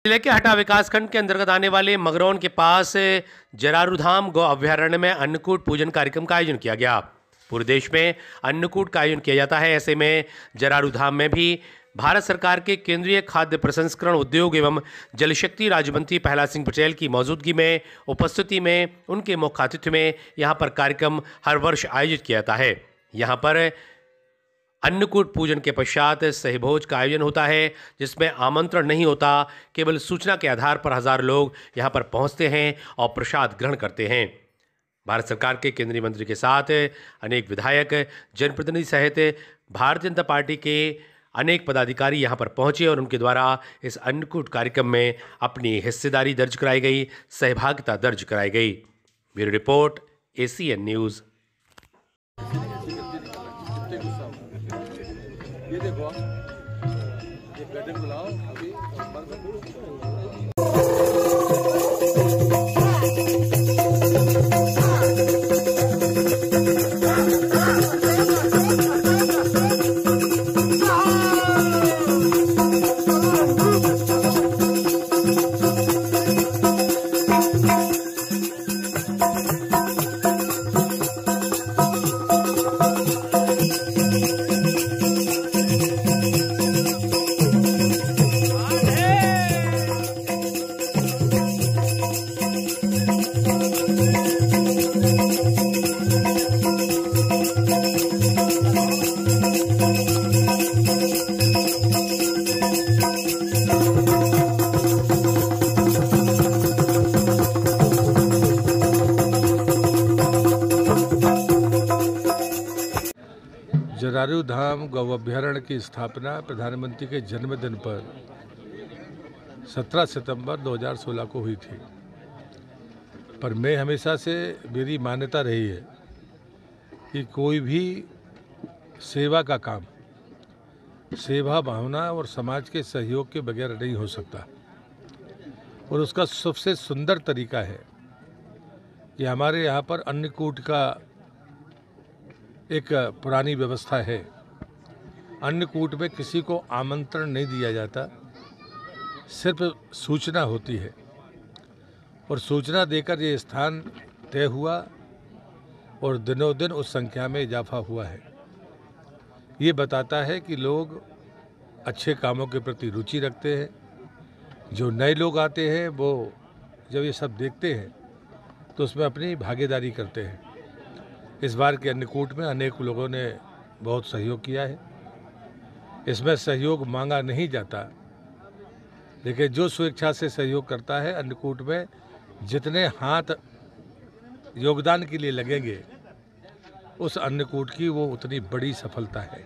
जिले के हटा विकासखंड के अंतर्गत आने वाले मगरौन के पास जरारूधाम गौ अभ्यारण्य में अन्नकूट पूजन कार्यक्रम का आयोजन किया गया। पूरे देश में अन्नकूट का आयोजन किया जाता है, ऐसे में जरारूधाम में भी भारत सरकार के केंद्रीय खाद्य प्रसंस्करण उद्योग एवं जल शक्ति राज्य मंत्री प्रहलाद सिंह पटेल की मौजूदगी में उपस्थिति में उनके मुख्य आतिथ्य में यहाँ पर कार्यक्रम हर वर्ष आयोजित किया जाता है। यहाँ पर अन्नकूट पूजन के पश्चात सहभोज का आयोजन होता है, जिसमें आमंत्रण नहीं होता, केवल सूचना के आधार पर हजारों लोग यहां पर पहुंचते हैं और प्रसाद ग्रहण करते हैं। भारत सरकार के केंद्रीय मंत्री के साथ अनेक विधायक, जनप्रतिनिधि सहित भारतीय जनता पार्टी के अनेक पदाधिकारी यहां पर पहुंचे और उनके द्वारा इस अन्नकूट कार्यक्रम में अपनी हिस्सेदारी दर्ज कराई गई, सहभागिता दर्ज कराई गई। Bureau report, ACN news. ये देखो ये गड्ढे बुलाओ अभी जरारूधाम गौ अभ्यारण्य की स्थापना प्रधानमंत्री के जन्मदिन पर 17 सितंबर 2016 को हुई थी। पर मैं हमेशा से मेरी मान्यता रही है कि कोई भी सेवा का काम सेवा भावना और समाज के सहयोग के बगैर नहीं हो सकता। और उसका सबसे सुंदर तरीका है कि हमारे यहाँ पर अन्नकूट का एक पुरानी व्यवस्था है। अन्नकूट में किसी को आमंत्रण नहीं दिया जाता, सिर्फ सूचना होती है और सूचना देकर ये स्थान तय हुआ और दिनों दिन उस संख्या में इजाफा हुआ है। ये बताता है कि लोग अच्छे कामों के प्रति रुचि रखते हैं। जो नए लोग आते हैं वो जब ये सब देखते हैं तो उसमें अपनी भागीदारी करते हैं। इस बार के अन्नकूट में अनेक लोगों ने बहुत सहयोग किया है। इसमें सहयोग मांगा नहीं जाता, लेकिन जो स्वेच्छा से सहयोग करता है, अन्नकूट में जितने हाथ योगदान के लिए लगेंगे उस अन्नकूट की वो उतनी बड़ी सफलता है।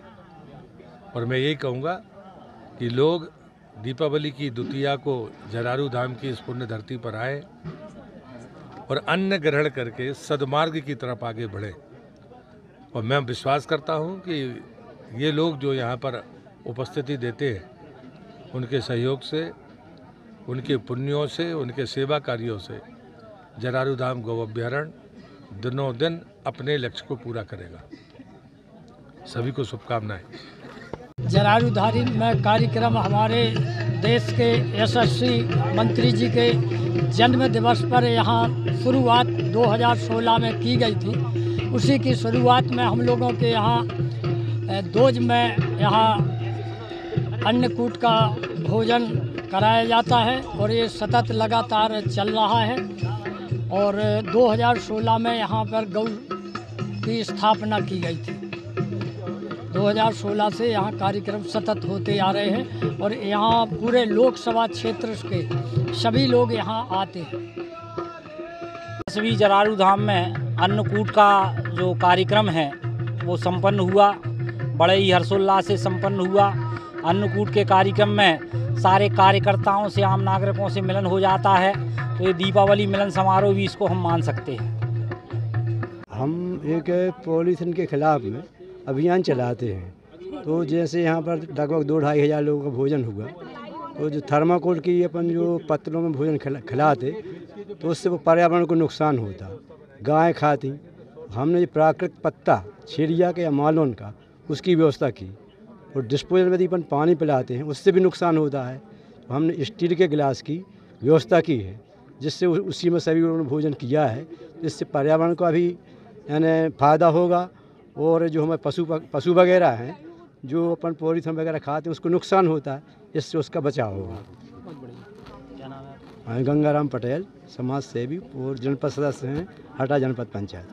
और मैं यही कहूँगा कि लोग दीपावली की द्वितीया को जरारूधाम की इस पुण्य धरती पर आए और अन्न ग्रहण करके सद्मार्ग की तरफ आगे बढ़े। और मैं विश्वास करता हूँ कि ये लोग जो यहाँ पर उपस्थिति देते हैं, उनके सहयोग से, उनके पुण्यों से, उनके सेवा कार्यों से जरारूधाम गौ अभ्यारण्य दिनों दिन अपने लक्ष्य को पूरा करेगा। सभी को शुभकामनाएं। जरारूधाम में कार्यक्रम हमारे देश के यशस्वी मंत्री जी के जन्म दिवस पर यहाँ शुरुआत 2016 में की गई थी। उसी की शुरुआत में हम लोगों के यहाँ दोज में यहाँ अन्नकूट का भोजन कराया जाता है और ये सतत लगातार चल रहा है। और 2016 में यहाँ पर गौ की स्थापना की गई थी। 2016 से यहाँ कार्यक्रम सतत होते आ रहे हैं और यहाँ पूरे लोकसभा क्षेत्र के सभी लोग यहाँ आते हैं। सभी जरारूधाम में अन्नकूट का जो कार्यक्रम है वो संपन्न हुआ, बड़े ही हर्षोल्लास से संपन्न हुआ। अन्नकूट के कार्यक्रम में सारे कार्यकर्ताओं से, आम नागरिकों से मिलन हो जाता है, तो ये दीपावली मिलन समारोह भी इसको हम मान सकते हैं। हम एक पॉलीथिन के खिलाफ में अभियान चलाते हैं। तो जैसे यहाँ पर लगभग 2-2.5 हज़ार लोगों का भोजन हुआ, तो जो थर्माकोल की अपन जो पत्रों में भोजन खिलाते तो उससे वो पर्यावरण को नुकसान होता, गाय खाती। हमने ये प्राकृतिक पत्ता छिड़िया के या मालून का उसकी व्यवस्था की। और डिस्पोजल में यदि अपन पानी पिलाते हैं उससे भी नुकसान होता है। तो हमने स्टील के गिलास की व्यवस्था की है, जिससे उसी में सभी लोगों ने भोजन किया है। इससे पर्यावरण का भी यानी फ़ायदा होगा और जो हमारे पशु वगैरह हैं जो अपन पॉलीथीन वगैरह खाते हैं उसको नुकसान होता है, इससे उसका बचाव होगा। क्या नाम है आपका? गंगाराम पटेल, समाज सेवी और जनपद सदस्य हैं हटा जनपद पंचायत।